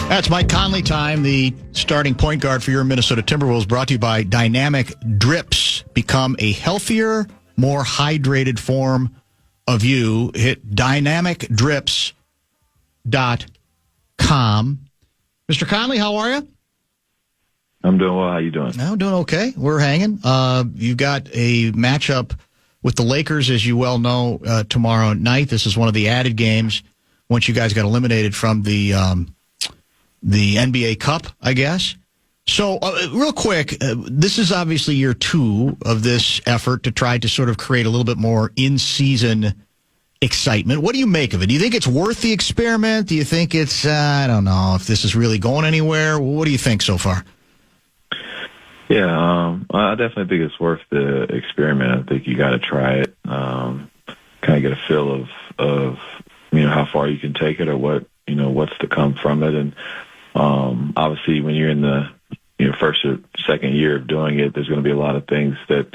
That's Mike Conley time, the starting point guard for your Minnesota Timberwolves, brought to you by Dynamic Drips. Become a healthier, more hydrated form of you. Hit dynamicdrips.com. Mr. Conley, how are you? I'm doing well. How you doing? I'm doing okay. We're hanging. You've got a matchup with the Lakers, as you well know, tomorrow night. This is one of the added games once you guys got eliminated from the NBA Cup, I guess. So, real quick, this is obviously year 2 of this effort to try to sort of create a little bit more in-season excitement. What do you make of it? Do you think it's worth the experiment? Do you think it's, I don't know, if this is really going anywhere? What do you think so far? Yeah, I definitely think it's worth the experiment. I think you got to try it, kind of get a feel of how far you can take it or what's to come from it. And obviously, when you're in the first or second year of doing it, there's going to be a lot of things that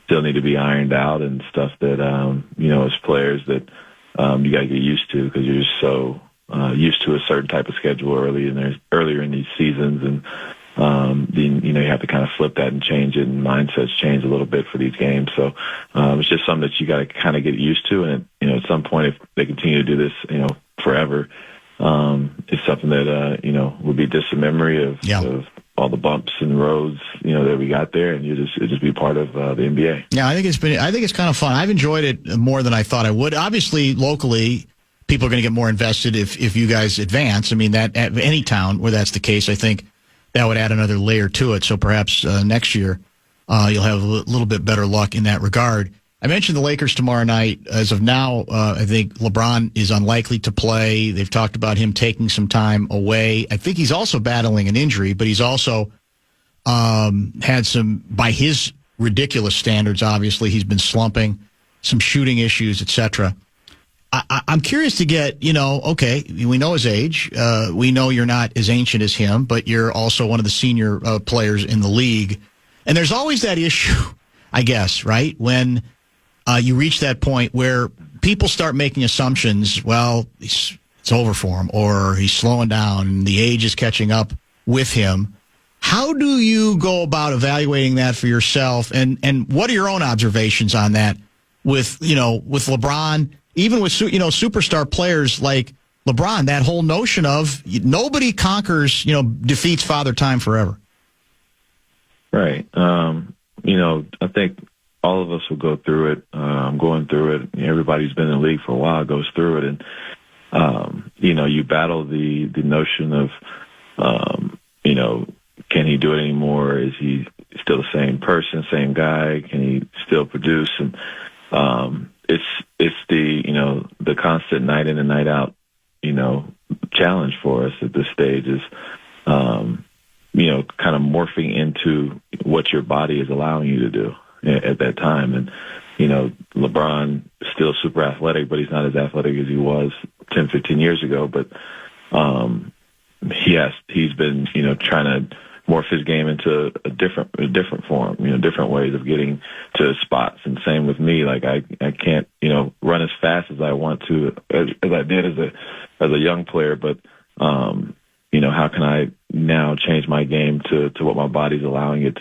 still need to be ironed out and stuff that as players that you got to get used to because you're just so used to a certain type of schedule earlier in these seasons, and then you have to kind of flip that and change it, and mindsets change a little bit for these games. So it's just something that you got to kind of get used to, and at some point, if they continue to do this, forever, it's something that will be just a memory of all the bumps and roads that we got there, and it'll just be part of the NBA. Yeah, I think it's kind of fun. I've enjoyed it more than I thought I would. Obviously, locally, people are going to get more invested if you guys advance. I mean, that at any town where that's the case, I think that would add another layer to it. So perhaps next year you'll have a little bit better luck in that regard. I mentioned the Lakers tomorrow night. As of now, I think LeBron is unlikely to play. They've talked about him taking some time away. I think he's also battling an injury, but he's also had some, by his ridiculous standards, obviously, he's been slumping, some shooting issues, etc. I'm curious to get, okay, we know his age. We know you're not as ancient as him, but you're also one of the senior players in the league. And there's always that issue, I guess, right? When you reach that point where people start making assumptions, well, it's over for him, or he's slowing down, and the age is catching up with him. How do you go about evaluating that for yourself? And what are your own observations on that with LeBron, even with, superstar players like LeBron, that whole notion of nobody conquers, defeats Father Time forever? Right. I think all of us will go through it. I'm going through it. Everybody who's been in the league for a while goes through it. And, you battle the notion of, can he do it anymore? Is he still the same person, same guy? Can he still produce? And it's the constant night in and night out, challenge for us at this stage is, kind of morphing into what your body is allowing you to do at that time. And, LeBron is still super athletic, but he's not as athletic as he was 10, 15 years ago. But he's been, trying to morph his game into a different form, different ways of getting to spots. And same with me. Like I can't, run as fast as I want to, as I did as a young player. But, how can I now change my game to what my body's allowing me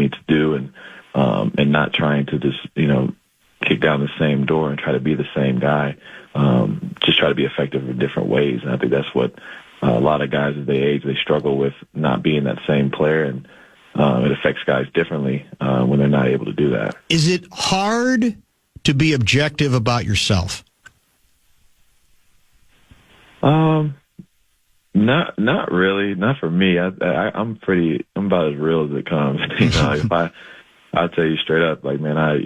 to do, and not trying to just, kick down the same door and try to be the same guy, just try to be effective in different ways. And I think that's what a lot of guys as they age, they struggle with not being that same player, and it affects guys differently when they're not able to do that. Is it hard to be objective about yourself? Not really. Not for me. I'm about as real as it comes. If I'll tell you straight up, like, man, I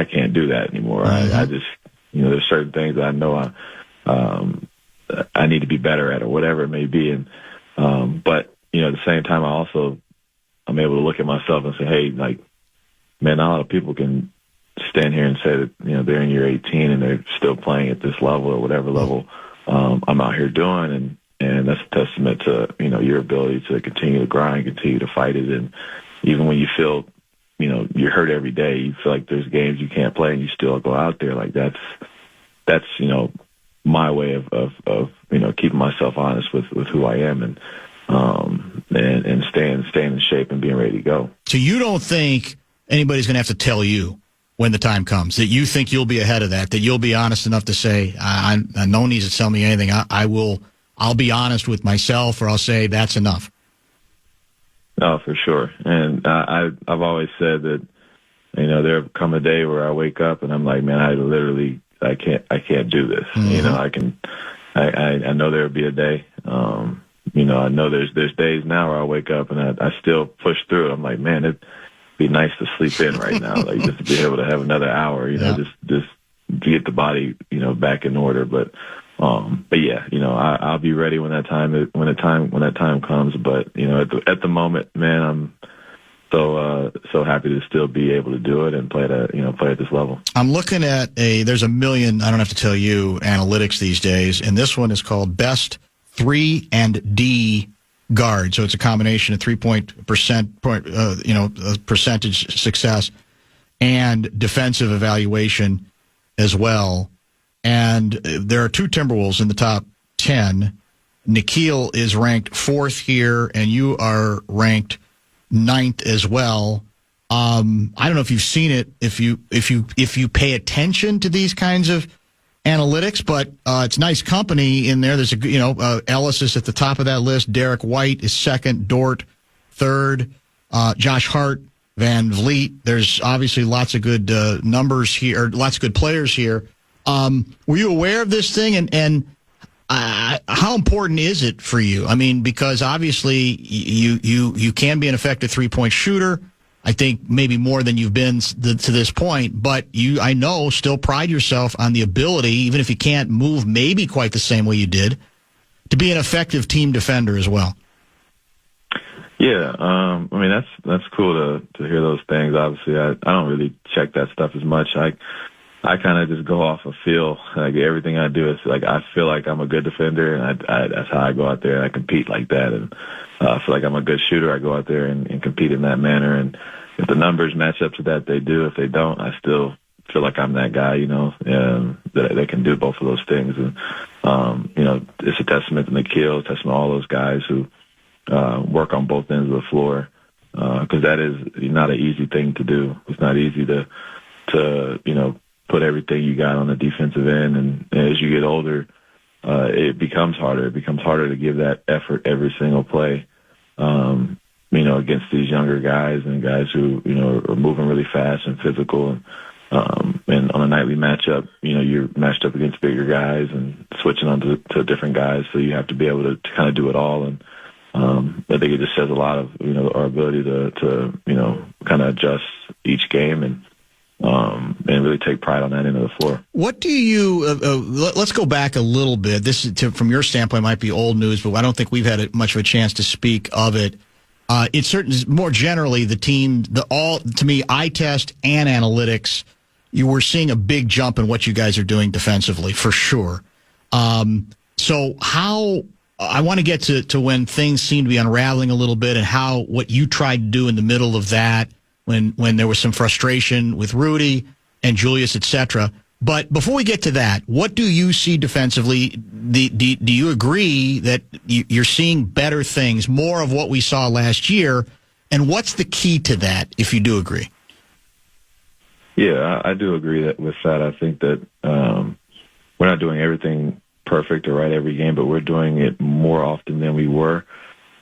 can't do that anymore. Mm-hmm. I just, there's certain things that I know I need to be better at, or whatever it may be. And, but, at the same time, I'm able to look at myself and say, hey, like, man, not a lot of people can stand here and say that, they're in year 18 and they're still playing at this level or whatever level I'm out here doing. And that's a testament to, your ability to continue to grind, continue to fight it. And even when you feel, you're hurt every day, you feel like there's games you can't play and you still go out there. Like that's my way of keeping myself honest with who I am and staying in shape and being ready to go. So you don't think anybody's going to have to tell you when the time comes, that you think you'll be ahead of that you'll be honest enough to say, no one needs to tell me anything. I'll be honest with myself, or I'll say that's enough. No, for sure. And I've always said that, there'll come a day where I wake up and I'm like, man, I can't do this. Mm-hmm. I know there'll be a day. I know there's days now where I wake up and I still push through. I'm like, man, it'd be nice to sleep in right now, like just to be able to have another hour, just to get the body, back in order. But yeah, I'll be ready when that time comes. But at the moment, man, I'm so happy to still be able to do it and play at this level. I'm looking at there's a million, I don't have to tell you, analytics these days, and this one is called Best 3 and D Guard. So it's a combination of percentage success and defensive evaluation as well. And there are 2 Timberwolves in the top 10. Nikhil is ranked 4th here, and you are ranked 9th as well. I don't know if you've seen it, if you pay attention to these kinds of analytics, but it's nice company in there. There's Ellis is at the top of that list. Derek White is 2nd. Dort 3rd. Josh Hart, Van Vliet. There's obviously lots of good numbers here, or lots of good players here. Were you aware of this thing, and how important is it for you? I mean, because obviously you can be an effective 3-point shooter. I think maybe more than you've been to this point, but I know, still pride yourself on the ability, even if you can't move maybe quite the same way you did, to be an effective team defender as well. Yeah, I mean, that's cool to hear those things. Obviously, I don't really check that stuff as much. I kind of just go off of feel. Like everything I do is like I feel like I'm a good defender, and that's how I go out there and I compete like that. And I feel like I'm a good shooter. I go out there and compete in that manner. And if the numbers match up to that, they do. If they don't, I still feel like I'm that guy, that can do both of those things. And it's a testament to Nikhil, testament to all those guys who work on both ends of the floor, because that is not an easy thing to do. It's not easy to put everything you got on the defensive end, and as you get older, it becomes harder. It becomes harder to give that effort every single play, against these younger guys and guys who, are moving really fast and physical. And on a nightly matchup, you're matched up against bigger guys and switching on to different guys, so you have to be able to kind of do it all. And I think it just says a lot of, our ability to kind of adjust each game and really take pride on that end of the floor. What do you? Let's go back a little bit. This is from your standpoint might be old news, but I don't think we've had much of a chance to speak of it. It's certainly more generally the team. To me, eye test and analytics. You were seeing a big jump in what you guys are doing defensively for sure. So how? I want to get to when things seem to be unraveling a little bit, and what you tried to do in the middle of that. When there was some frustration with Rudy and Julius, etc. But before we get to that, what do you see defensively? Do you agree that you're seeing better things, more of what we saw last year? And what's the key to that, if you do agree? Yeah, I do agree with that. I think that we're not doing everything perfect or right every game, but we're doing it more often than we were.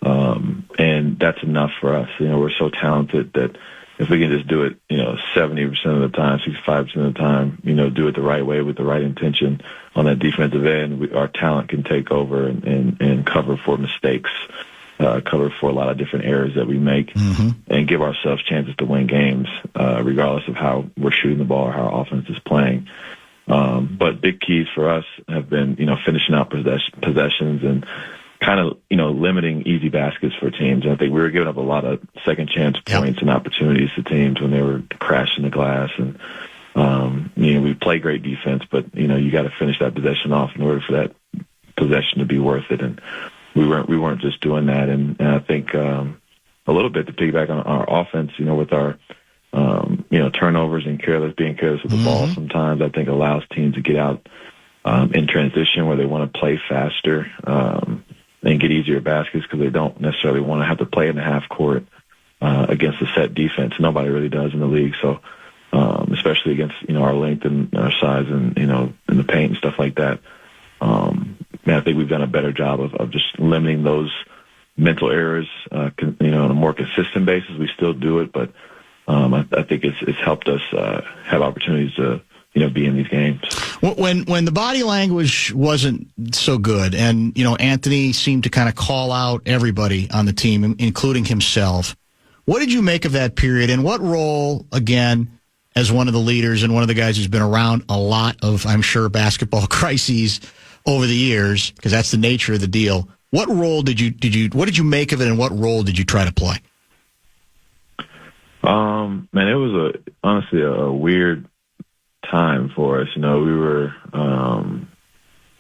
And that's enough for us. We're so talented that if we can just do it, 70% of the time, 65% of the time, do it the right way with the right intention on that defensive end, our talent can take over and cover for mistakes, cover for a lot of different errors that we make, and give ourselves chances to win games, regardless of how we're shooting the ball or how our offense is playing. But big keys for us have been, finishing out possessions and kind of, limiting easy baskets for teams. And I think we were giving up a lot of second chance points and opportunities to teams when they were crashing the glass. And, we play great defense, but, you got to finish that possession off in order for that possession to be worth it. And we weren't just doing that. And I think a little bit to piggyback on our offense, with our, turnovers and being careless with the ball sometimes, I think allows teams to get out in transition where they want to play faster and get easier baskets because they don't necessarily want to have to play in the half court against a set defense. Nobody really does in the league. So especially against our length and our size and in the paint and stuff like that. I think we've done a better job of just limiting those mental errors, on a more consistent basis. We still do it, but I think it's helped us have opportunities to be in these games. When the body language wasn't so good, and Anthony seemed to kind of call out everybody on the team, including himself, what did you make of that period, and what role, again, as one of the leaders and one of the guys who's been around a lot of, I'm sure, basketball crises over the years, because that's the nature of the deal? What role what did you make of it, and what role did you try to play? Man, it was honestly a weird time for us. We were,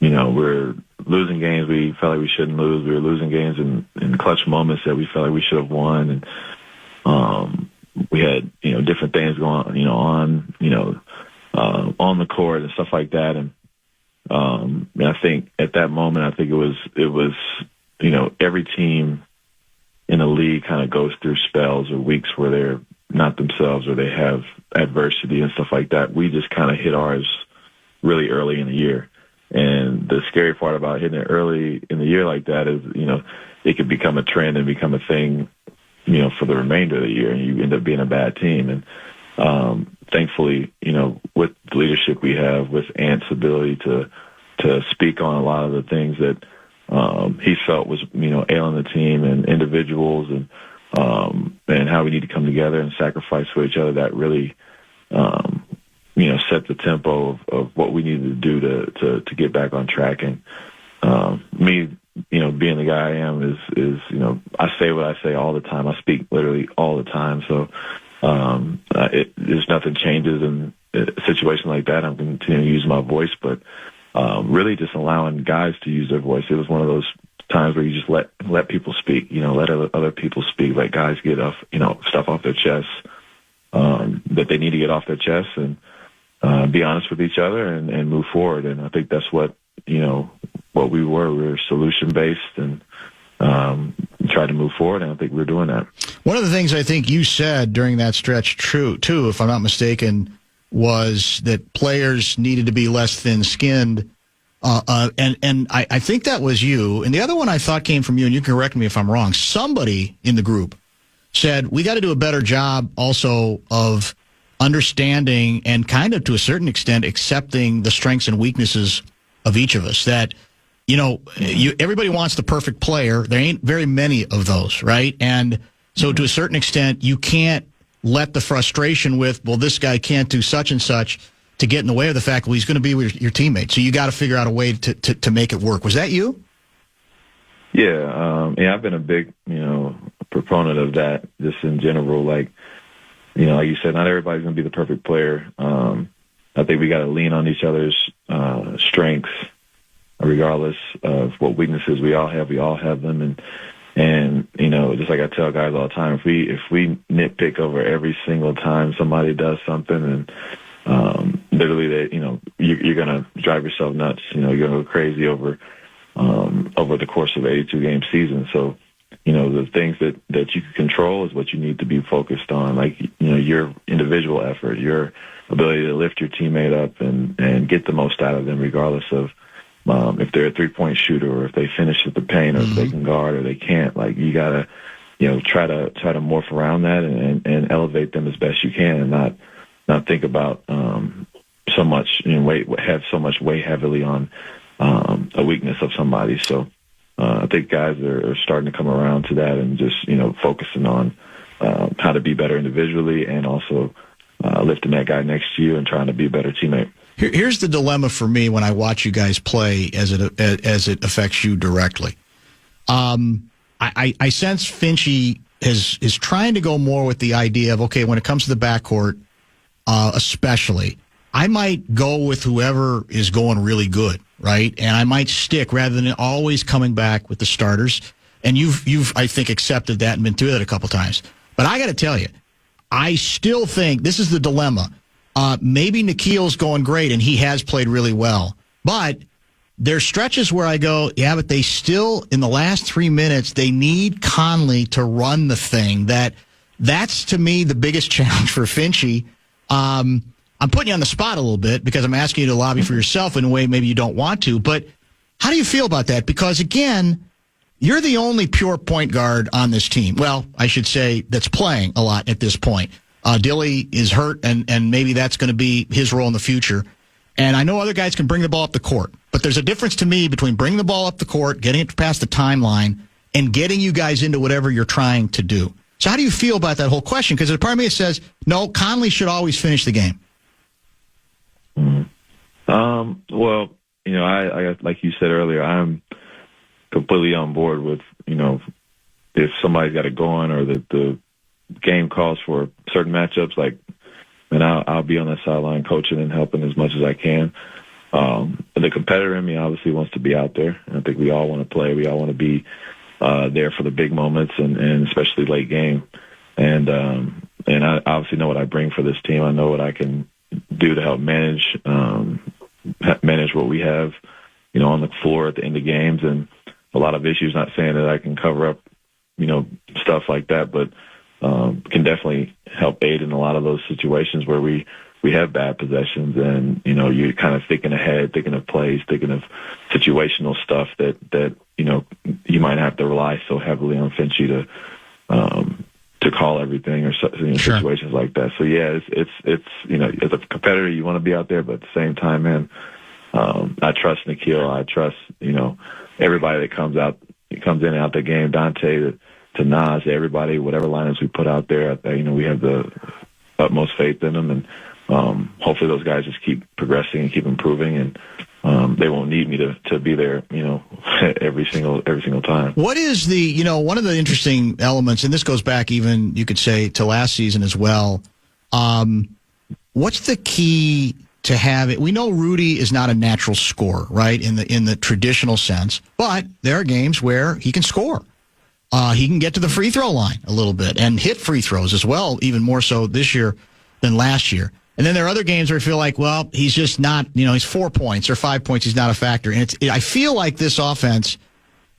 we were losing games we felt like we shouldn't lose. We were losing games in clutch moments that we felt like we should have won, and we had different things going on the court and stuff like that. And I think at that moment, I think it was every team in the league kind of goes through spells or weeks where they're not themselves or they have adversity and stuff like that. We just kind of hit ours really early in the year. And the scary part about hitting it early in the year like that is, it could become a trend and become a thing, for the remainder of the year, and you end up being a bad team. And thankfully, with the leadership we have, with Ant's ability to speak on a lot of the things that he felt was, ailing the team and individuals and how we need to come together and sacrifice for each other, that really, set the tempo of what we needed to do to get back on track. And me, being the guy I am is I say what I say all the time. I speak literally all the time. So there's nothing changes in a situation like that. I'm continuing to use my voice, but really just allowing guys to use their voice. It was one of those times where you just let people speak, let other people speak, let guys get off, stuff off their chests that they need to get off their chests, and be honest with each other and move forward. And I think that's what we were. We were solution-based and tried to move forward, and I think we're doing that. One of the things I think you said during that stretch, too, if I'm not mistaken, was that players needed to be less thin-skinned. And I think that was you. And the other one I thought came from you, and you can correct me if I'm wrong. Somebody in the group said, we got to do a better job also of understanding and kind of to a certain extent accepting the strengths and weaknesses of each of us. That, everybody wants the perfect player. There ain't very many of those, right? And so to a certain extent, you can't let the frustration with, well, this guy can't do such and such, to get in the way of the fact, well, he's going to be with your teammate. So you got to figure out a way to make it work. Was that you? Yeah. I've been a big, proponent of that just in general. Like you said, not everybody's going to be the perfect player. I think we got to lean on each other's strengths, regardless of what weaknesses we all have. We all have them. And just like I tell guys all the time, if we nitpick over every single time somebody does something, and literally, you're going to drive yourself nuts. You're going to go crazy over the course of an 82-game season. So, the things that you can control is what you need to be focused on, like, your individual effort, your ability to lift your teammate up and get the most out of them, regardless of if they're a three-point shooter or if they finish at the paint or if they can guard or they can't. Like, you got to, try to morph around that and elevate them as best you can, and not think about so much have so much weight heavily on a weakness of somebody. So I think guys are starting to come around to that and just focusing on how to be better individually and also lifting that guy next to you and trying to be a better teammate. Here's the dilemma for me when I watch you guys play as it affects you directly. I sense Finchie is trying to go more with the idea of, okay, when it comes to the backcourt, especially, I might go with whoever is going really good, right? And I might stick rather than always coming back with the starters. And you've I think accepted that and been through that a couple times. But I got to tell you, I still think this is the dilemma. Maybe Nikhil's going great and he has played really well, But there's stretches where I go, yeah, but they still, in the last 3 minutes, they need Conley to run the thing. That's to me, the biggest challenge for Finchie. I'm putting you on the spot a little bit because I'm asking you to lobby for yourself in a way maybe you don't want to. But how do you feel about that? Because, again, you're the only pure point guard on this team. Well, I should say that's playing a lot at this point. Dilly is hurt, and maybe that's going to be his role in the future. And I know other guys can bring the ball up the court, but there's a difference to me between bringing the ball up the court, getting it past the timeline, and getting you guys into whatever you're trying to do. So how do you feel about that whole question? Because there's a part of me that says, no, Conley should always finish the game. Well, I like you said earlier, I'm completely on board with, if somebody's got it going or the game calls for certain matchups, and I'll be on the sideline coaching and helping as much as I can. The competitor in me obviously wants to be out there. I think we all want to play. We all want to be there for the big moments and especially late game. And I obviously know what I bring for this team. I know what I can do to help manage what we have, on the floor at the end of games, and a lot of issues. Not saying that I can cover up, stuff like that, but can definitely help aid in a lot of those situations where we have bad possessions, and you're kind of thinking ahead, thinking of plays, thinking of situational stuff that you might have to rely so heavily on Finchie to call everything or Sure. situations like that. So yeah, it's as a competitor you want to be out there, but at the same time, man, I trust Nikhil. I trust everybody that comes in and out the game, Dante to Nas, everybody, whatever lineups we put out there, we have the utmost faith in them, and hopefully those guys just keep progressing and keep improving, and they won't need me to be there, every single time. What is the, one of the interesting elements, and this goes back even, you could say, to last season as well. What's the key to have it? We know Rudy is not a natural scorer, right, in the traditional sense, but there are games where he can score. He can get to the free throw line a little bit and hit free throws as well, even more so this year than last year. And then there are other games where I feel like, well, he's just not, he's 4 points or 5 points. He's not a factor. And I feel like this offense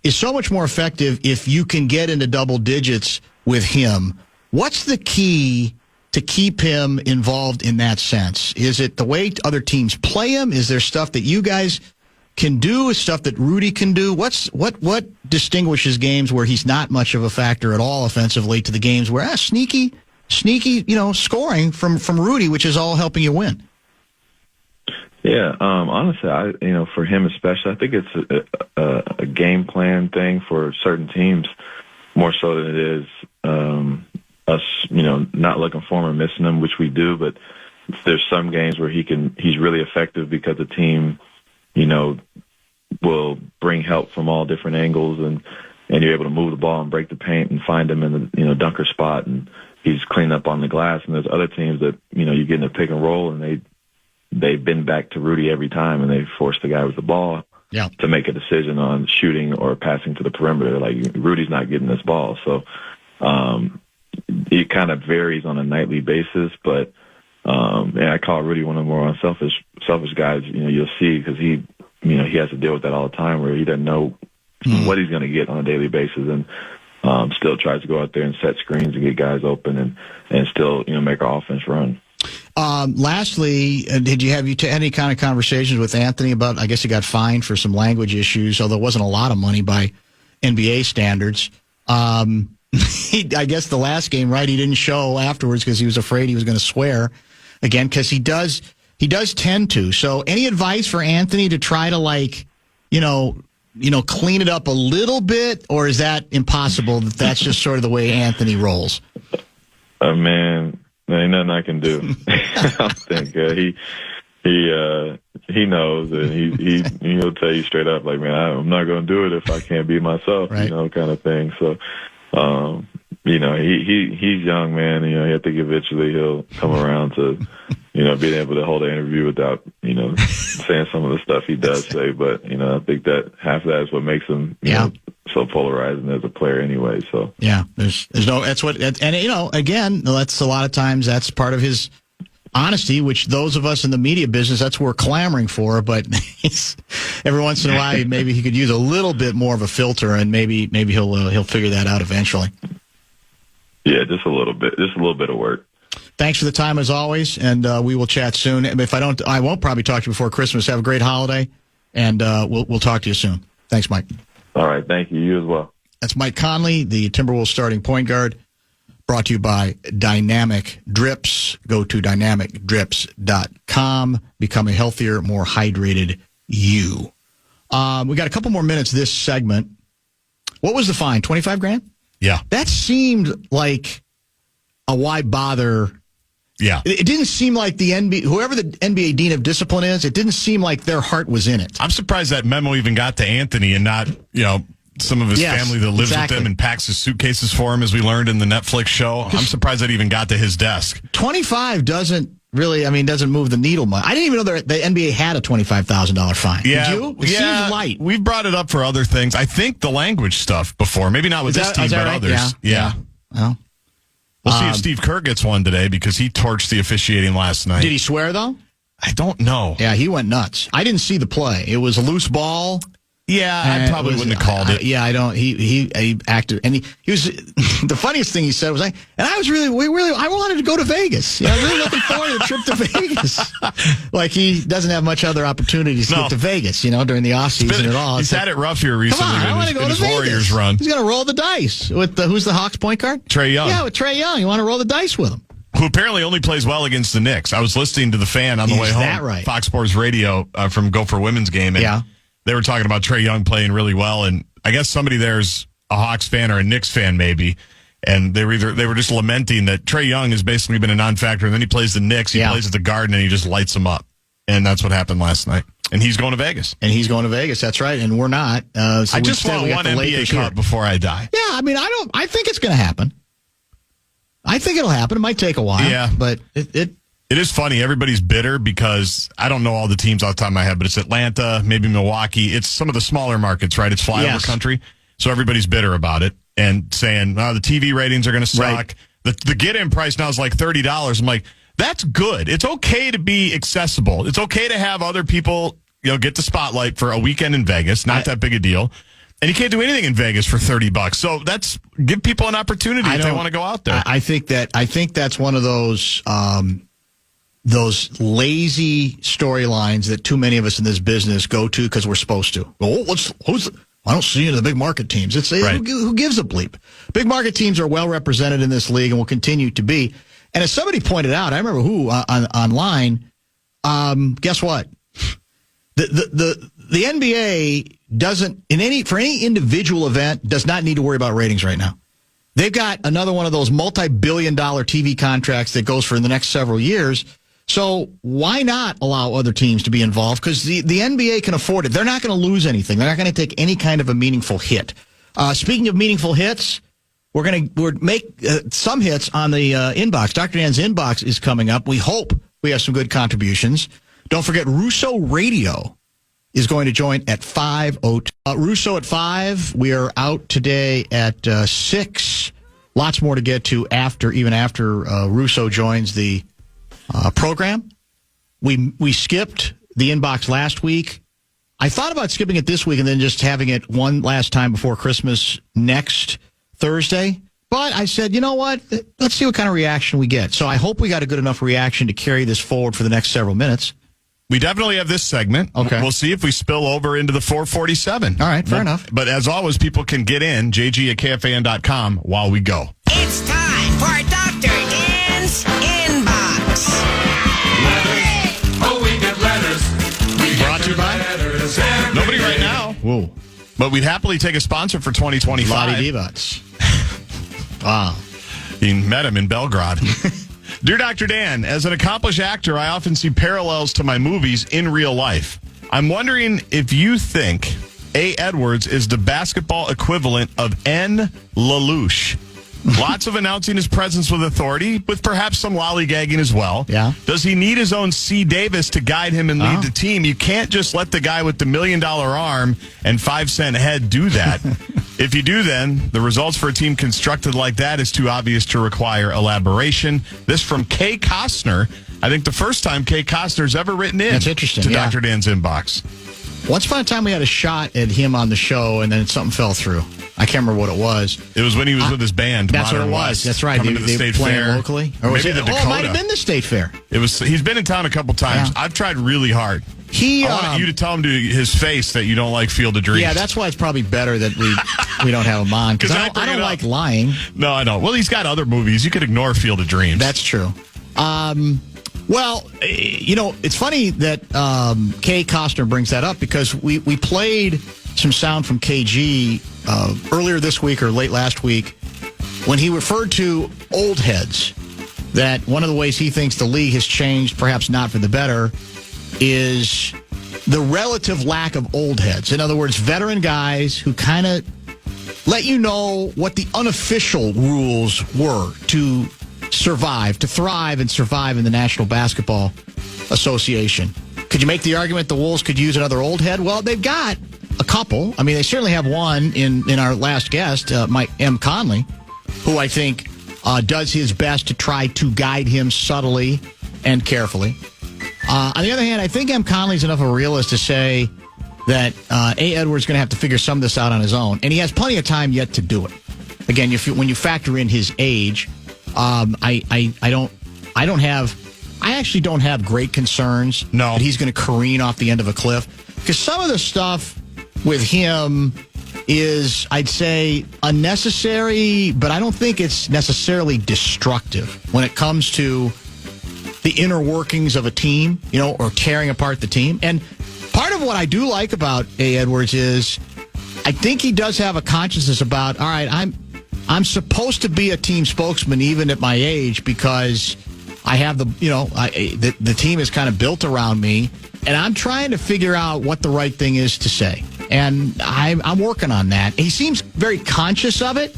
is so much more effective if you can get into double digits with him. What's the key to keep him involved in that sense? Is it the way other teams play him? Is there stuff that you guys can do, stuff that Rudy can do? What distinguishes games where he's not much of a factor at all offensively to the games where sneaky, scoring from Rudy, which is all helping you win? Yeah, honestly, for him especially, I think it's a game plan thing for certain teams more so than it is us, not looking for him or missing him, which we do. But there's some games where he's really effective because the team, will bring help from all different angles, and you're able to move the ball and break the paint and find him in the dunker spot, and he's cleaning up on the glass. And there's other teams that you get in a pick and roll, and they've been back to Rudy every time, and they force the guy with the ball to make a decision on shooting or passing to the perimeter. Like, Rudy's not getting this ball, so it kind of varies on a nightly basis. But I call Rudy one of the more unselfish guys. You'll see, because he has to deal with that all the time, where he doesn't know what he's going to get on a daily basis, and still tries to go out there and set screens and get guys open and still make our offense run. Lastly, did you have any kind of conversations with Anthony about? I guess he got fined for some language issues, although it wasn't a lot of money by NBA standards. I guess the last game, right? He didn't show afterwards because he was afraid he was going to swear again, because he does tend to. So, any advice for Anthony to try to clean it up a little bit, or is that impossible? That's just sort of the way Anthony rolls. Man, there ain't nothing I can do. I think he knows, and he'll tell you straight up, like, man, I'm not going to do it if I can't be myself, right. Kind of thing. So, he's young, man. I think eventually he'll come around to, being able to hold an interview without, saying some of the stuff he does say. But, I think that half of that is what makes him, so polarizing as a player anyway. So there's no, that's what, and again, that's a lot of times that's part of his honesty, which those of us in the media business, that's what we're clamoring for. But every once in a while, maybe he could use a little bit more of a filter, and maybe he'll figure that out eventually. Yeah, just a little bit of work. Thanks for the time as always, and we will chat soon. If I won't probably talk to you before Christmas. Have a great holiday, and we'll talk to you soon. Thanks, Mike. All right, thank you. You as well. That's Mike Conley, the Timberwolves starting point guard, brought to you by Dynamic Drips. Go to dynamicdrips.com. Become a healthier, more hydrated you. We got a couple more minutes this segment. What was the fine? $25,000? Yeah. That seemed like a why bother. Yeah. It didn't seem like the NBA, whoever the NBA Dean of Discipline is, it didn't seem like their heart was in it. I'm surprised that memo even got to Anthony and not, some of his family that lives with him and packs his suitcases for him, as we learned in the Netflix show. I'm surprised that even got to his desk. 25 doesn't move the needle much. I didn't even know the NBA had a $25,000 fine. Yeah, Did you? It seems light. We've brought it up for other things. I think the language stuff before. Maybe not with this team, but right? others. Yeah. Well, we'll see if Steve Kerr gets one today because he torched the officiating last night. Did he swear, though? I don't know. Yeah, he went nuts. I didn't see the play. It was a loose ball. Yeah, I probably wouldn't have called it. I don't. He acted, and he was. The funniest thing he said was, I wanted to go to Vegas. I was really looking forward to the trip to Vegas. Like he doesn't have much other opportunities to get to Vegas, during the off season at all. He's had it rough here recently. Come on, I want to go to his Vegas. Warriors run. He's going to roll the dice with who's the Hawks point guard? Trae Young. Yeah, with Trae Young. You want to roll the dice with him? Who apparently only plays well against the Knicks. I was listening to the Fan on the way home. That right? Fox Sports Radio from Gopher Women's game. And they were talking about Trae Young playing really well. And I guess somebody there's a Hawks fan or a Knicks fan maybe. And they were just lamenting that Trae Young has basically been a non-factor. And then he plays the Knicks. He plays at the Garden and he just lights them up. And that's what happened last night. And he's going to Vegas. That's right. And we're not. So I just want one NBA Cup before I die. Yeah, I think it's going to happen. I think it'll happen. It might take a while. Yeah. But it is funny. Everybody's bitter because I don't know all the teams off the top of my head, but it's Atlanta, maybe Milwaukee. It's some of the smaller markets, right? It's flyover country. So everybody's bitter about it and saying, the TV ratings are going to suck. Right. The get-in price now is like $30. I'm like, that's good. It's okay to be accessible. It's okay to have other people, get the spotlight for a weekend in Vegas. Not that big a deal. And you can't do anything in Vegas for $30. So give people an opportunity if they want to go out there. I think that's one of those lazy storylines that too many of us in this business go to because we're supposed to. I don't see any of the big market teams. It's who gives a bleep? Big market teams are well represented in this league and will continue to be. And as somebody pointed out, I remember who online. Guess what? The NBA doesn't for any individual event does not need to worry about ratings right now. They've got another one of those multi-billion-dollar TV contracts that goes for the next several years. So why not allow other teams to be involved? Because the NBA can afford it. They're not going to lose anything. They're not going to take any kind of a meaningful hit. Speaking of meaningful hits, we're make some hits on the inbox. Dr. Dan's inbox is coming up. We hope we have some good contributions. Don't forget, Russo Radio is going to join at 5:02. Russo at 5. We are out today at 6. Lots more to get to after Russo joins the program. We skipped the inbox last week. I thought about skipping it this week and then just having it one last time before Christmas next Thursday. But I said, you know what? Let's see what kind of reaction we get. So I hope we got a good enough reaction to carry this forward for the next several minutes. We definitely have this segment. Okay. We'll see if we spill over into the 447. All right, fair enough. But as always, people can get in, JG at KFAN.com while we go. It's time for Dr. Dan's Inbox. Letters. Oh, we get letters. Brought to you by? Nobody right now. Whoa. But we'd happily take a sponsor for 2025. Lottie Divots. Wow. You met him in Belgrade. Dear Dr. Dan, as an accomplished actor, I often see parallels to my movies in real life. I'm wondering if you think A. Edwards is the basketball equivalent of N. LaLouche. Lots of announcing his presence with authority, with perhaps some lollygagging as well. Yeah. Does he need his own C. Davis to guide him and lead the team? You can't just let the guy with the $1 million arm and 5-cent head do that. If you do, then the results for a team constructed like that is too obvious to require elaboration. This from Kay Costner. I think the first time Kay Costner's ever written in. That's interesting, to yeah. Dr. Dan's inbox. Once upon a time, we had a shot at him on the show, and then something fell through. I can't remember what it was. It was when he was with his band. That's Modern what it was. West, That's right. Coming to the They state playing fair locally, or was maybe it? the Dakota. Oh, it might have been the state fair. It was. He's been in town a couple times. Yeah. I've tried really hard. I want you to tell him to his face that you don't like Field of Dreams. Yeah, that's why it's probably better that we don't have him on, because I don't like lying. No, I know. Well, he's got other movies. You could ignore Field of Dreams. That's true. Well, it's funny that Kay Costner brings that up, because we played some sound from KG earlier this week or late last week when he referred to old heads, that one of the ways he thinks the league has changed, perhaps not for the better, is the relative lack of old heads. In other words, veteran guys who kind of let you know what the unofficial rules were to survive, to thrive and survive in the National Basketball Association. Could you make the argument the Wolves could use another old head? Well, they've got a couple. I mean, they certainly have one in our last guest, Mike Conley, who I think does his best to try to guide him subtly and carefully. On the other hand, I think Conley's enough of a realist to say that A. Edwards is going to have to figure some of this out on his own, and he has plenty of time yet to do it. Again, when you factor in his age, I actually don't have great concerns that he's going to careen off the end of a cliff, because some of the stuff with him is, I'd say, unnecessary, but I don't think it's necessarily destructive when it comes to the inner workings of a team, or tearing apart the team. And part of what I do like about A. Edwards is I think he does have a consciousness about, all right, I'm supposed to be a team spokesman even at my age, because I have the team is kind of built around me, and I'm trying to figure out what the right thing is to say. And I'm working on that. He seems very conscious of it,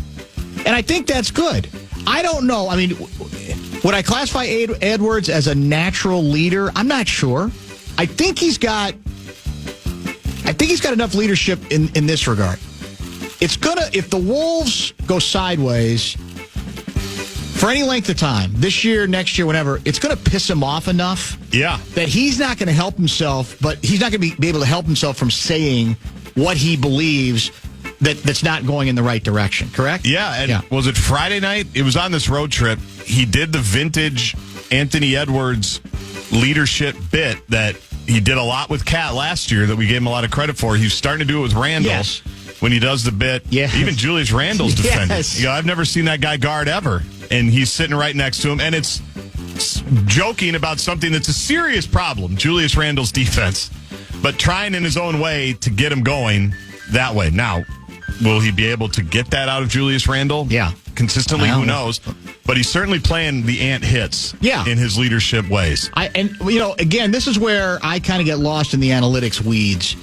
and I think that's good. I don't know. I mean, would I classify Edwards as a natural leader? I'm not sure. I think he's got enough leadership in this regard. It's if the Wolves go sideways for any length of time, this year, next year, whenever, it's going to piss him off enough that he's not going to help himself, but he's not going to be able to help himself from saying what he believes that's not going in the right direction, correct? Yeah, and was it Friday night? It was on this road trip. He did the vintage Anthony Edwards leadership bit that he did a lot with Cat last year that we gave him a lot of credit for. He's starting to do it with Randall. Yes. When he does the bit. Yes. Even Julius Randall's defending. Yes. I've never seen that guy guard ever. And he's sitting right next to him, and it's joking about something that's a serious problem, Julius Randall's defense, but trying in his own way to get him going that way. Now, will he be able to get that out of Julius Randall? Yeah. Consistently, who knows? But he's certainly playing the ant hits in his leadership ways. Again, this is where I kind of get lost in the analytics weeds,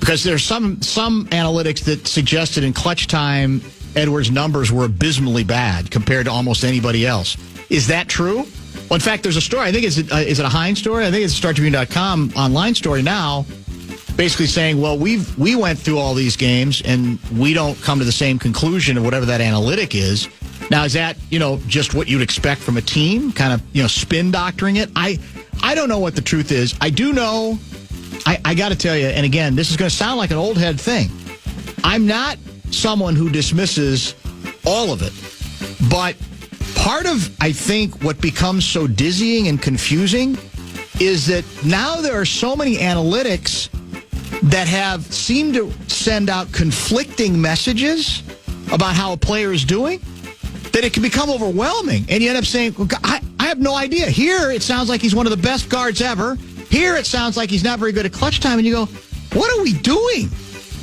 because there's some analytics that suggested in clutch time Edwards' numbers were abysmally bad compared to almost anybody else. Is that true? Well, in fact, there's a story. I think is it a Hines story? I think it's a StarTribune.com online story now, basically saying, well, we went through all these games and we don't come to the same conclusion of whatever that analytic is. Now, is that, just what you'd expect from a team, kind of, spin doctoring it? I don't know what the truth is. I do know, I got to tell you, and again, this is going to sound like an old head thing. I'm not someone who dismisses all of it, but part of, I think, what becomes so dizzying and confusing is that now there are so many analytics that have seemed to send out conflicting messages about how a player is doing, that it can become overwhelming. And you end up saying, well, I have no idea. Here, it sounds like he's one of the best guards ever. Here, it sounds like he's not very good at clutch time. And you go, what are we doing?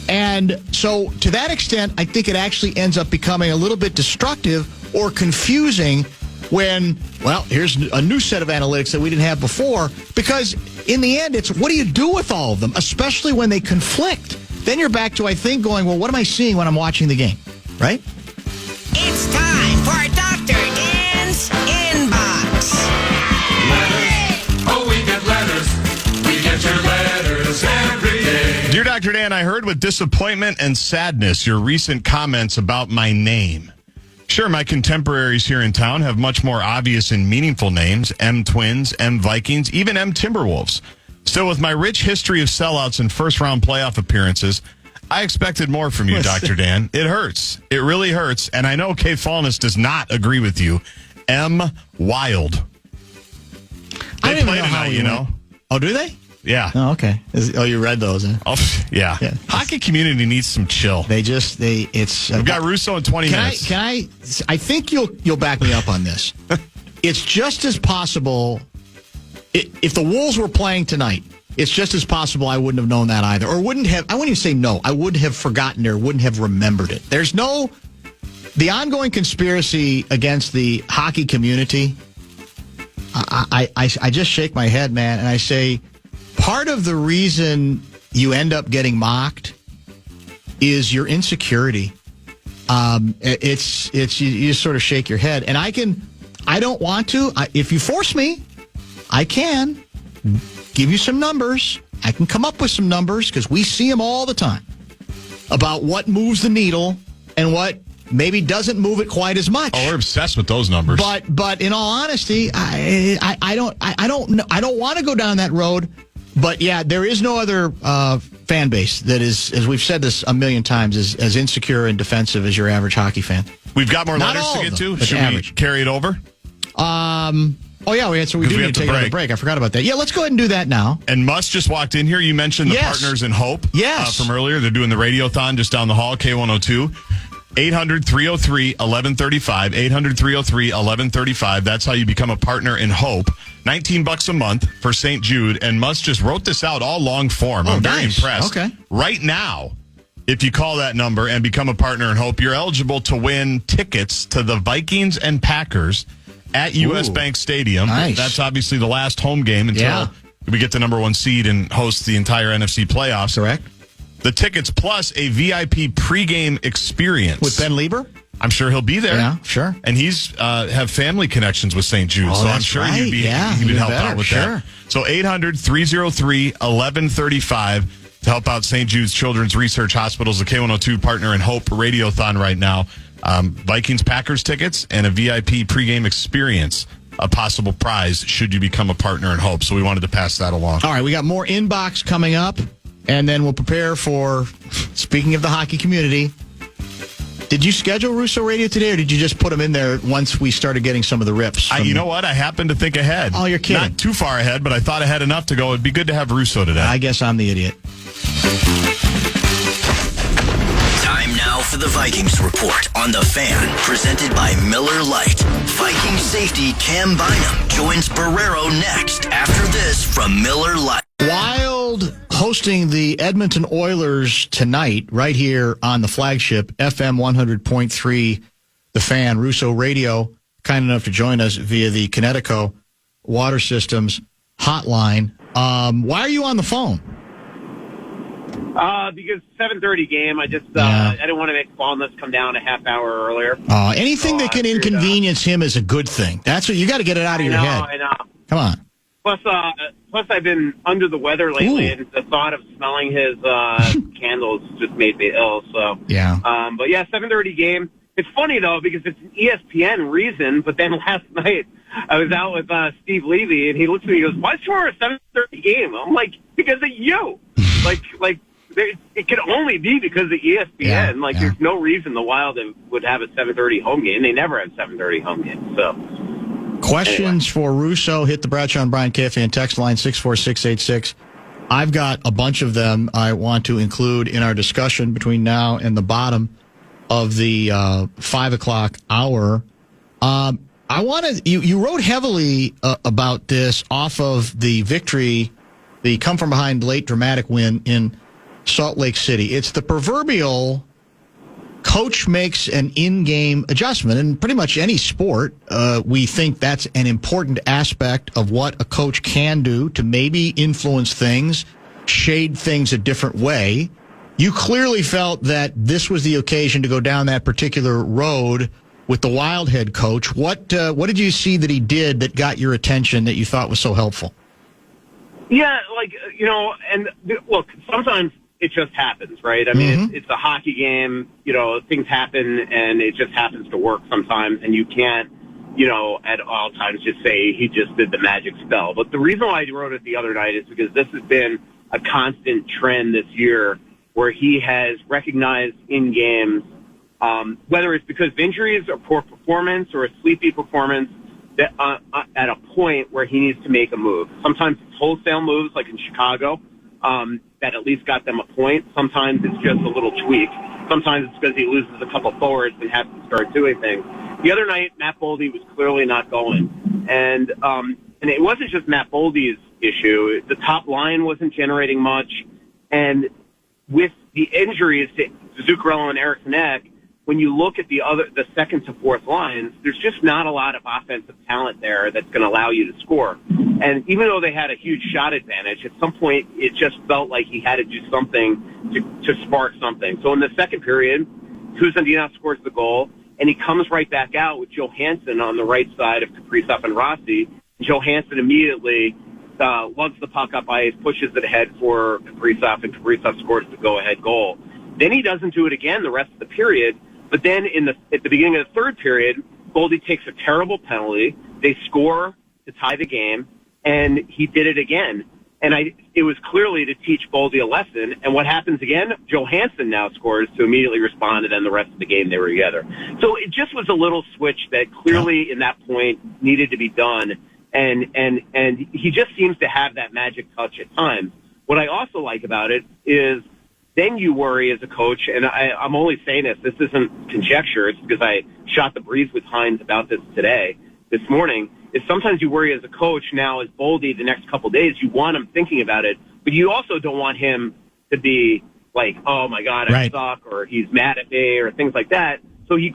And so to that extent, I think it actually ends up becoming a little bit destructive or confusing when, well, here's a new set of analytics that we didn't have before. Because in the end, it's what do you do with all of them, especially when they conflict? Then you're back to, I think, going, well, what am I seeing when I'm watching the game, right? It's time for Dr. Dan's Inbox. Letters. Oh, we get letters. We get your letters every day. Dear Dr. Dan, I heard with disappointment and sadness your recent comments about my name. Sure, my contemporaries here in town have much more obvious and meaningful names, M Twins, M Vikings, even M Timberwolves. Still, with my rich history of sellouts and first-round playoff appearances, I expected more from you, Dr. Dan. It hurts. It really hurts. And I know KFAN does not agree with you. M Wild. I They don't play even know how tonight, we you went. know? Oh, do they? Yeah. Oh, okay. You read those, huh? Oh, yeah. Yeah. Hockey community needs some chill. It's. We've got Russo in 20 minutes. I think you'll back me up on this. It's just as possible, if the Wolves were playing tonight, it's just as possible I wouldn't have known that either. Or I wouldn't even say no. I would have forgotten it or wouldn't have remembered it. The ongoing conspiracy against the hockey community, I just shake my head, man, and I say, part of the reason you end up getting mocked is your insecurity. You just sort of shake your head. And I don't want to. If you force me, I can give you some numbers. I can come up with some numbers because we see them all the time about what moves the needle and what maybe doesn't move it quite as much. Oh, we're obsessed with those numbers. But in all honesty, I don't want to go down that road. But yeah, there is no other fan base that is, as we've said this a million times, as insecure and defensive as your average hockey fan. We've got more Not letters all to of get them, to. but Should average. we carry it over? Oh yeah, we do need to take another break. I forgot about that. Yeah, let's go ahead and do that now. And Musk just walked in here. You mentioned the Yes. Partners in Hope Yes. from earlier. They're doing the Radiothon just down the hall, K102. 800-303-1135. 800-303-1135. That's how you become a partner in Hope. $19 a month for St. Jude. And Musk just wrote this out all long form. I'm very nice. impressed. Okay. Right now, if you call that number and become a partner in Hope, you're eligible to win tickets to the Vikings and Packers at U.S. Bank Stadium. Nice. That's obviously the last home game until we get the number one seed and host the entire NFC playoffs. Correct. The tickets plus a VIP pregame experience. With Ben Lieber? I'm sure he'll be there. Yeah, sure. And he's have family connections with St. Jude, so I'm that's sure right. he would even help better. out with Sure. that. So 800-303-1135 to help out St. Jude's Children's Research Hospital's the K102 Partner in Hope Radiothon right now. Vikings Packers tickets and a VIP pregame experience, a possible prize should you become a partner in Hope. So we wanted to pass that along. All right, we got more inbox coming up, and then we'll prepare for, speaking of the hockey community, did you schedule Russo Radio today, or did you just put them in there once we started getting some of the rips? You know what? I happened to think ahead. Oh, you're kidding. Not too far ahead, but I thought I had enough to go. It'd be good to have Russo today. I guess I'm the idiot. Time now for the Vikings Report on The Fan, presented by Miller Lite. Vikings safety Cam Bynum joins Barreiro next after this from Miller Lite. Wild hosting the Edmonton Oilers tonight right here on the flagship FM 100.3 The Fan. Russo Radio, kind enough to join us via the Connecticut Water Systems hotline. Why are you on the phone? Because 7:30 game, I didn't want to make Wellness come down a half hour earlier. Anything that can inconvenience him is a good thing. That's what you got to get it out of your head. I know. Come on. Plus, I've been under the weather lately, and the thought of smelling his candles just made me ill. So yeah. But yeah, 7:30 game. It's funny though because it's an ESPN reason. But then last night I was out with Steve Levy, and he looks at me and goes, "Why for a 7:30 game?" I'm like, "Because of you." It could only be because of ESPN. There's no reason the Wild would have a 7:30 home game. They never have 7:30 home games. So. Questions for Russo, hit the Bradshaw and Brian KFAN text line 64686. I've got a bunch of them I want to include in our discussion between now and the bottom of the 5 o'clock hour. I want to. You wrote heavily about this off of the victory, the come from behind late dramatic win in Salt Lake City. It's the proverbial coach makes an in-game adjustment. In pretty much any sport, we think that's an important aspect of what a coach can do to maybe influence things, shade things a different way. You clearly felt that this was the occasion to go down that particular road with the Wild head coach. What did you see that he did that got your attention that you thought was so helpful? Yeah, and look, sometimes it just happens, right? I mean, it's a hockey game. Things happen, and it just happens to work sometimes, and you can't, at all times just say he just did the magic spell. But the reason why I wrote it the other night is because this has been a constant trend this year where he has recognized in games, whether it's because of injuries or poor performance or a sleepy performance, that at a point where he needs to make a move. Sometimes it's wholesale moves, like in Chicago, that at least got them a point. Sometimes it's just a little tweak. Sometimes it's because he loses a couple forwards and has to start doing things. The other night, Matt Boldy was clearly not going. And it wasn't just Matt Boldy's issue. The top line wasn't generating much. And with the injuries to Zuccarello and Eriksson Ek, when you look at the second to fourth lines, there's just not a lot of offensive talent there that's going to allow you to score. And even though they had a huge shot advantage, at some point it just felt like he had to do something to spark something. So in the second period, Kuzandinov scores the goal, and he comes right back out with Johansson on the right side of Kaprizov and Rossi. Johansson immediately lugs the puck up ice, pushes it ahead for Kaprizov, and Kaprizov scores the go-ahead goal. Then he doesn't do it again the rest of the period. But then at the beginning of the third period, Boldy takes a terrible penalty. They score to tie the game, and he did it again. And it was clearly to teach Boldy a lesson. And what happens again? Johansson now scores to immediately respond, and then the rest of the game they were together. So it just was a little switch that clearly in that point needed to be done. And he just seems to have that magic touch at times. What I also like about it is then you worry as a coach, and I'm only saying this isn't conjecture, it's because I shot the breeze with Hines about this this morning, is sometimes you worry as a coach now as Boldy the next couple of days, you want him thinking about it, but you also don't want him to be like, oh my God, I suck, or he's mad at me, or things like that. So he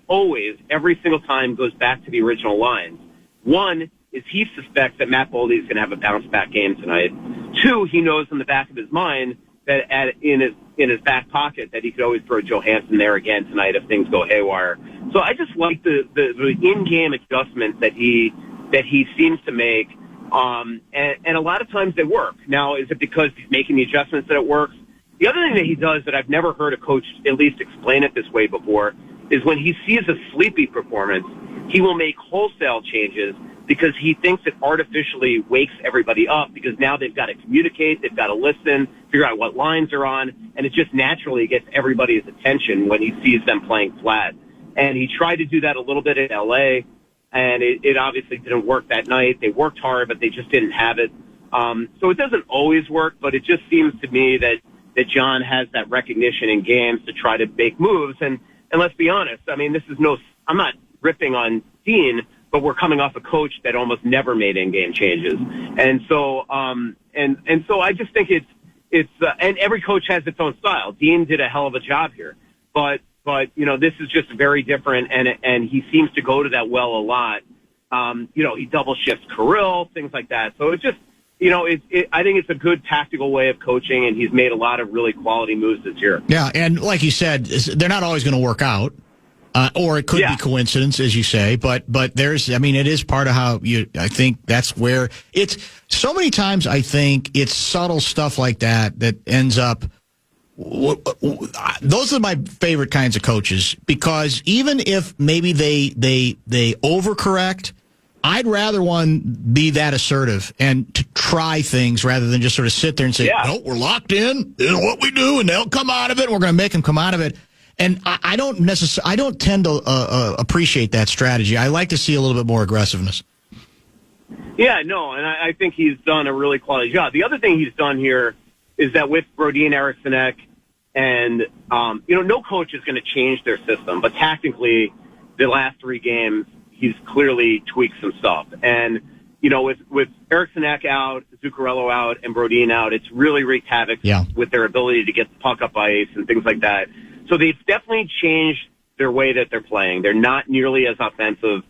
always, every single time, goes back to the original lines. One is he suspects that Matt Boldy is going to have a bounce-back game tonight. Two, he knows in the back of his mind that in his back pocket that he could always throw Johansson there again tonight if things go haywire. So I just like the in-game adjustments that he seems to make, and a lot of times they work. Now, is it because he's making the adjustments that it works? The other thing that he does that I've never heard a coach at least explain it this way before is when he sees a sleepy performance, he will make wholesale changes because he thinks it artificially wakes everybody up because now they've got to communicate, they've got to listen, figure out what lines are on, and it just naturally gets everybody's attention when he sees them playing flat. And he tried to do that a little bit in L.A., and it obviously didn't work that night. They worked hard, but they just didn't have it. So it doesn't always work, but it just seems to me that John has that recognition in games to try to make moves. And let's be honest, I mean, I'm not ripping on Dean, but we're coming off a coach that almost never made in-game changes. And so, and so I just think it's and every coach has its own style. Dean did a hell of a job here, but this is just very different, and he seems to go to that well a lot. He double shifts Kirill, things like that. So it's just, I think it's a good tactical way of coaching, and he's made a lot of really quality moves this year. Yeah, and like you said, they're not always going to work out. Or it could be coincidence, as you say, but it is part of how I think that's where it's so many times. I think it's subtle stuff like that ends up. Those are my favorite kinds of coaches because even if maybe they overcorrect, I'd rather one be that assertive and to try things rather than just sort of sit there and say, no, we're locked in. This is what we do, and they'll come out of it. And we're going to make them come out of it. And I don't tend to appreciate that strategy. I like to see a little bit more aggressiveness. Yeah, no, and I think he's done a really quality job. The other thing he's done here is that with Brodin, Eriksson Ek, and no coach is going to change their system, but tactically, the last three games, he's clearly tweaked some stuff. And with Eriksson Ek out, Zuccarello out, and Brodin out, it's really wreaked havoc with their ability to get the puck up ice and things like that. So they've definitely changed their way that they're playing. They're not nearly as offensive.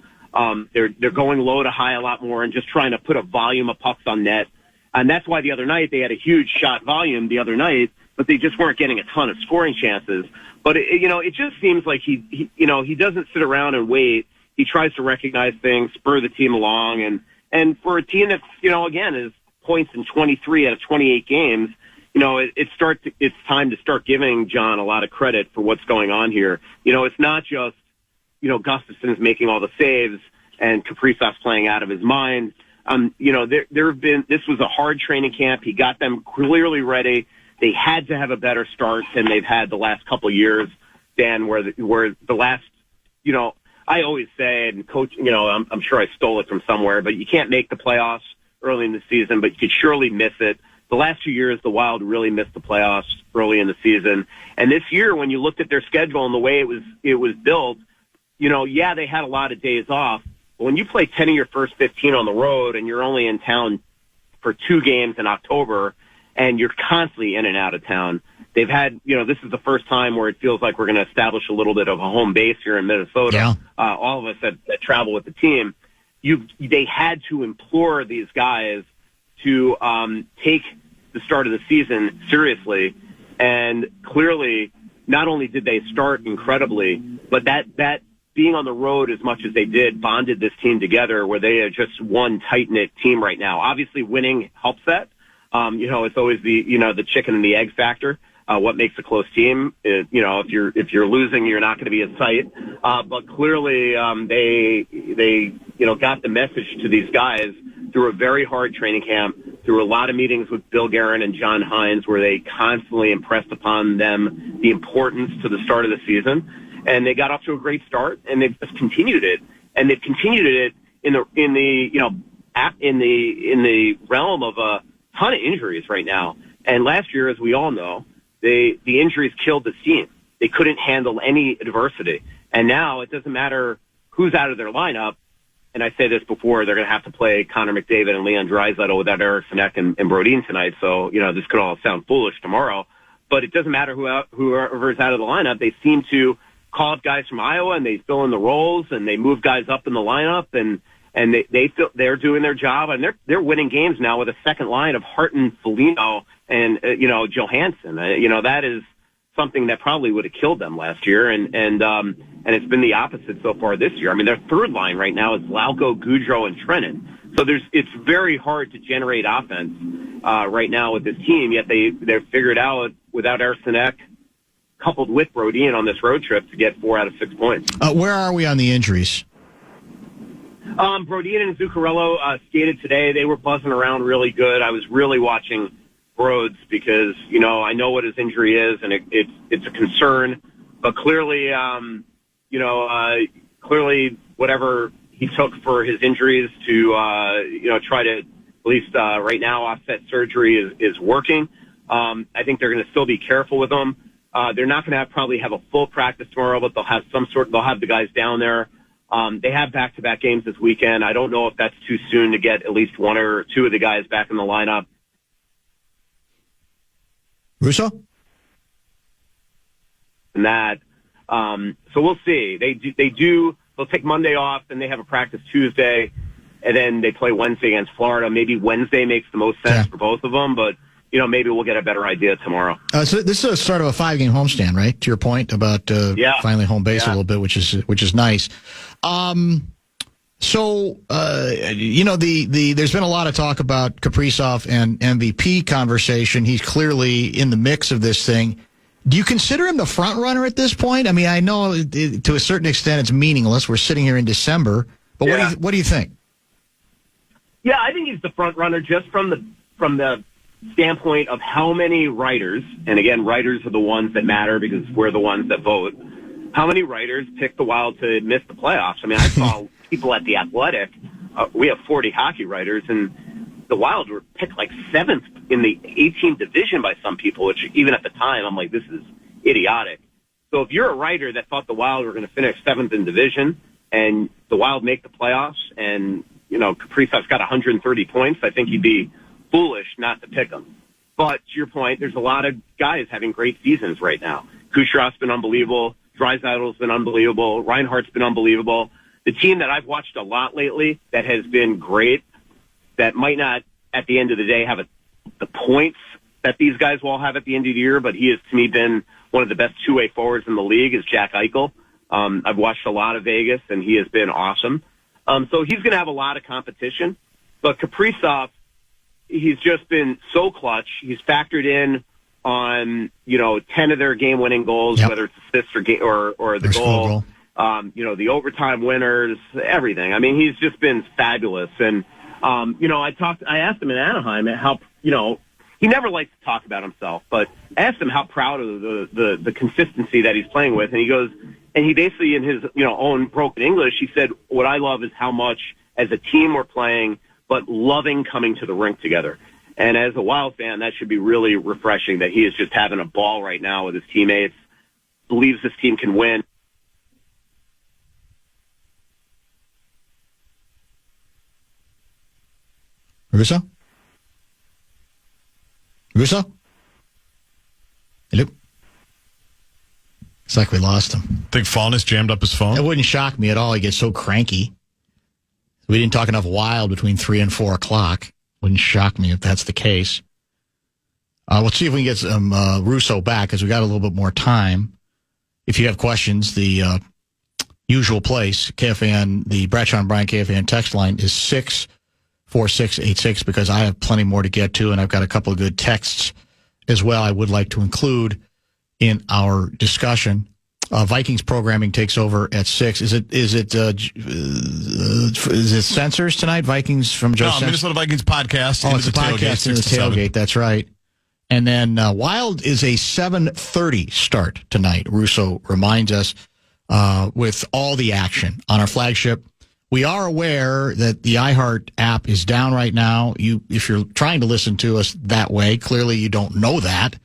They're going low to high a lot more and just trying to put a volume of pucks on net. And that's why the other night they had a huge shot volume the other night, but they just weren't getting a ton of scoring chances. But it just seems like he doesn't sit around and wait. He tries to recognize things, spur the team along, and for a team that's again is points in 23 out of 28 games. it's time to start giving John a lot of credit for what's going on here. It's not just, Gustafson's making all the saves and Kaprizov's playing out of his mind. This was a hard training camp. He got them clearly ready. They had to have a better start than they've had the last couple of years, Dan, where the last, I always say, and coach, I'm sure I stole it from somewhere, but you can't make the playoffs early in the season, but you could surely miss it. The last 2 years, the Wild really missed the playoffs early in the season. And this year, when you looked at their schedule and the way it was built, they had a lot of days off. But when you play 10 of your first 15 on the road and you're only in town for 2 games in October and you're constantly in and out of town, they've had, this is the first time where it feels like we're going to establish a little bit of a home base here in Minnesota. Yeah. All of us that travel with the team, they had to implore these guys to take the start of the season seriously. And clearly, not only did they start incredibly, but that being on the road as much as they did bonded this team together where they are just one tight-knit team right now. Obviously, winning helps that. It's always the chicken and the egg factor. What makes a close team is, if you're losing, you're not going to be in sight. But clearly, they got the message to these guys through a very hard training camp, through a lot of meetings with Bill Guerin and John Hines, where they constantly impressed upon them the importance to the start of the season. And they got off to a great start, and they've just continued it. And they've continued it in the realm of a ton of injuries right now. And last year, as we all know, the injuries killed the team. They couldn't handle any adversity. And now it doesn't matter who's out of their lineup. And I say this before, they're going to have to play Connor McDavid and Leon Draisaitl without Eric Sinek and Brodin tonight. So, this could all sound foolish tomorrow. But it doesn't matter whoever's out of the lineup. They seem to call up guys from Iowa, and they fill in the roles, and they move guys up in the lineup, and they feel they're doing their job, and they're winning games now with a second line of Harton, Foligno, and Johansson. That is something that probably would have killed them last year, and it's been the opposite so far this year. I mean, their third line right now is Lauko, Goudreau, and Trennan. So it's very hard to generate offense right now with this team. Yet they're figured out without Eric Sinek, coupled with Brodin on this road trip, to get 4 out of 6 points. Where are we on the injuries? Brodin and Zuccarello skated today. They were buzzing around really good. I was really watching Broads because, I know what his injury is, and it's a concern. But clearly, clearly whatever he took for his injuries to, try to, at least right now, offset surgery is working. I think they're going to still be careful with him. They're not going to probably have a full practice tomorrow, but they'll have the guys down there. They have back-to-back games this weekend. I don't know if that's too soon to get at least 1 or 2 of the guys back in the lineup. Russo? And that, so we'll see. They'll take Monday off, then they have a practice Tuesday, and then they play Wednesday against Florida. Maybe Wednesday makes the most sense for both of them, but maybe we'll get a better idea tomorrow. So this is a start of a 5-game homestand, right? To your point about finally home base a little bit, which is nice. So there's been a lot of talk about Kaprizov and MVP conversation. He's clearly in the mix of this thing. Do you consider him the front runner at this point? I mean, I know to a certain extent it's meaningless. We're sitting here in December, but what do you think? Yeah, I think he's the front runner just from the standpoint of how many writers, and again, writers are the ones that matter because we're the ones that vote. How many writers picked the Wild to miss the playoffs? I mean, I saw people at The Athletic. We have 40 hockey writers, and the Wild were picked like 7th in the 18th division by some people, which even at the time, I'm like, this is idiotic. So if you're a writer that thought the Wild were going to finish 7th in division and the Wild make the playoffs and, Kaprizov's got 130 points, I think you'd be foolish not to pick him. But to your point, there's a lot of guys having great seasons right now. Kucherov's been unbelievable. Draisaitl's been unbelievable. Reinhart's been unbelievable. The team that I've watched a lot lately that has been great, that might not at the end of the day have the points that these guys will have at the end of the year, but he has to me been one of the best two-way forwards in the league, is Jack Eichel. I've watched a lot of Vegas, and he has been awesome. So he's going to have a lot of competition. But Kaprizov, he's just been so clutch. He's factored in on 10 of their game-winning goals, Yep. whether it's assists or the goal. The overtime winners, everything. I mean, he's just been fabulous. And I asked him in Anaheim how he never likes to talk about himself, but I asked him how proud of the consistency that he's playing with, and he goes, and he basically in his own broken English, he said, "What I love is how much as a team we're playing, but loving coming to the rink together." And as a Wild fan, that should be really refreshing that he is just having a ball right now with his teammates, believes this team can win. Russo? Hello? It's like we lost him. Think Fallness jammed up his phone? It wouldn't shock me at all. He gets so cranky. We didn't talk enough Wild between 3 and 4 o'clock. Wouldn't shock me if that's the case. Let's see if we can get some Russo back because we got a little bit more time. If you have questions, the usual place, KFAN, the Bradshaw and Bryan KFAN text line is 64686 because I have plenty more to get to, and I've got a couple of good texts as well I would like to include in our discussion. Vikings programming takes over at 6. Is it Censors tonight? Vikings from Joe Censors? Minnesota Vikings podcast. Oh, it's a podcast in the tailgate. That's right. And then Wild is a 7:30 start tonight. Russo reminds us with all the action on our flagship. We are aware that the iHeart app is down right now. If you're trying to listen to us that way, clearly you don't know that.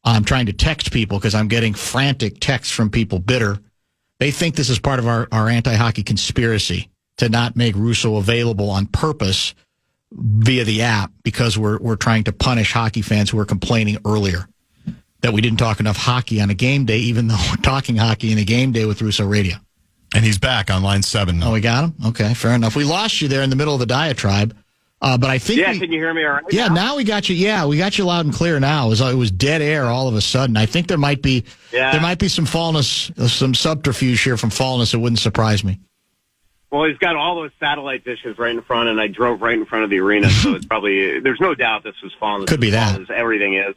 I'm trying to text people because I'm getting frantic texts from people bitter. They think this is part of our anti-hockey conspiracy to not make Russo available on purpose via the app because we're trying to punish hockey fans who were complaining earlier that we didn't talk enough hockey on a game day, even though we're talking hockey in a game day with Russo Radio. And he's back on line 7 now. Oh, we got him? Okay, fair enough. We lost you there in the middle of the diatribe. But I think can you hear me all right? Yeah, now we got you. Yeah, we got you loud and clear now. It was dead air all of a sudden. I think there might be some Fallness, some subterfuge here from Fallness. It wouldn't surprise me. Well, he's got all those satellite dishes right in front, and I drove right in front of the arena, so it's probably there's no doubt this was Fallness. Could be that. Everything is.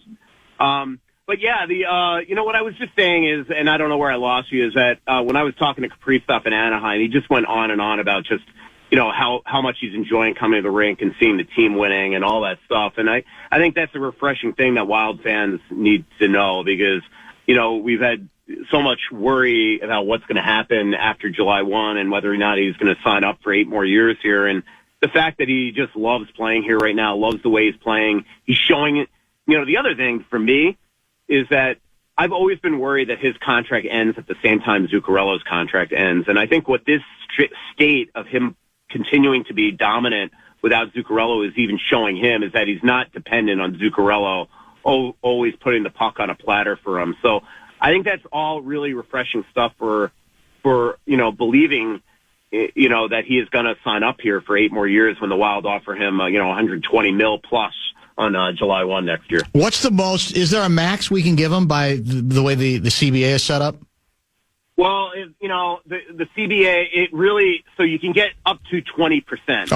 But yeah, what I was just saying is, and I don't know where I lost you, is that when I was talking to Kaprizov in Anaheim, he just went on and on about just how much he's enjoying coming to the rink and seeing the team winning and all that stuff. And I think that's a refreshing thing that Wild fans need to know because, we've had so much worry about what's going to happen after July 1 and whether or not he's going to sign up for 8 more years here. And the fact that he just loves playing here right now, loves the way he's playing. He's showing it. The other thing for me is that I've always been worried that his contract ends at the same time Zuccarello's contract ends. And I think what this state of him continuing to be dominant without Zuccarello is even showing him is that he's not dependent on Zuccarello always putting the puck on a platter for him. So I think that's all really refreshing stuff for believing, that he is going to sign up here for 8 more years when the Wild offer him, $120 million plus on July 1 next year. What's the most? Is there a max we can give him by the way the CBA is set up? Well, the CBA, it really, so you can get up to 20%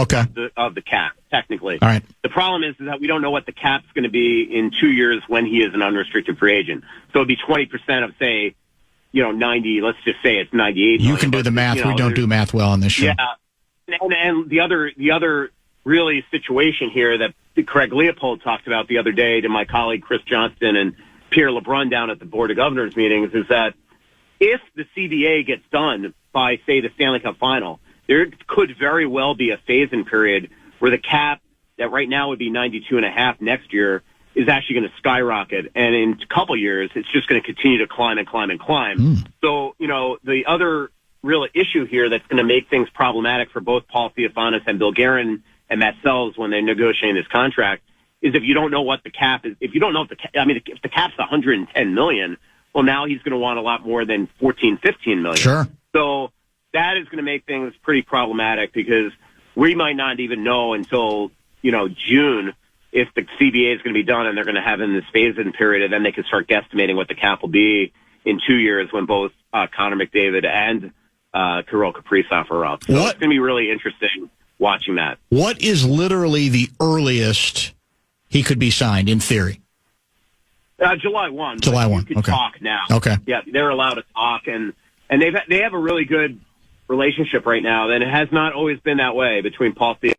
of the cap, technically. All right. The problem is that we don't know what the cap's going to be in 2 years when he is an unrestricted free agent. So it'd be 20% of, say, 90, let's just say it's 98. You can do the math. We don't do math well on this show. Yeah. And the other really situation here that Craig Leopold talked about the other day to my colleague Chris Johnston and Pierre LeBrun down at the Board of Governors meetings is that if the CBA gets done by, say, the Stanley Cup final, there could very well be a phase-in period where the cap that right now would be 92.5 next year is actually going to skyrocket. And in a couple years, it's just going to continue to climb and climb and climb. So, the other real issue here that's going to make things problematic for both Paul Theophanis and Bill Guerin and Matt Sells when they're negotiating this contract is if you don't know what the cap is, if you don't know if the cap's $110 million, well, now he's going to want a lot more than $14, $15 million. Sure. So that is going to make things pretty problematic because we might not even know until, June if the CBA is going to be done and they're going to have in this phase-in period, and then they can start guesstimating what the cap will be in 2 years when both Connor McDavid and Kirill Kaprizov are up. So it's going to be really interesting watching that. What is literally the earliest he could be signed in theory? July 1. July 1. You can Okay. talk now. Okay. Yeah, they're allowed to talk, and they have a really good relationship right now. And it has not always been that way between Paul Theodore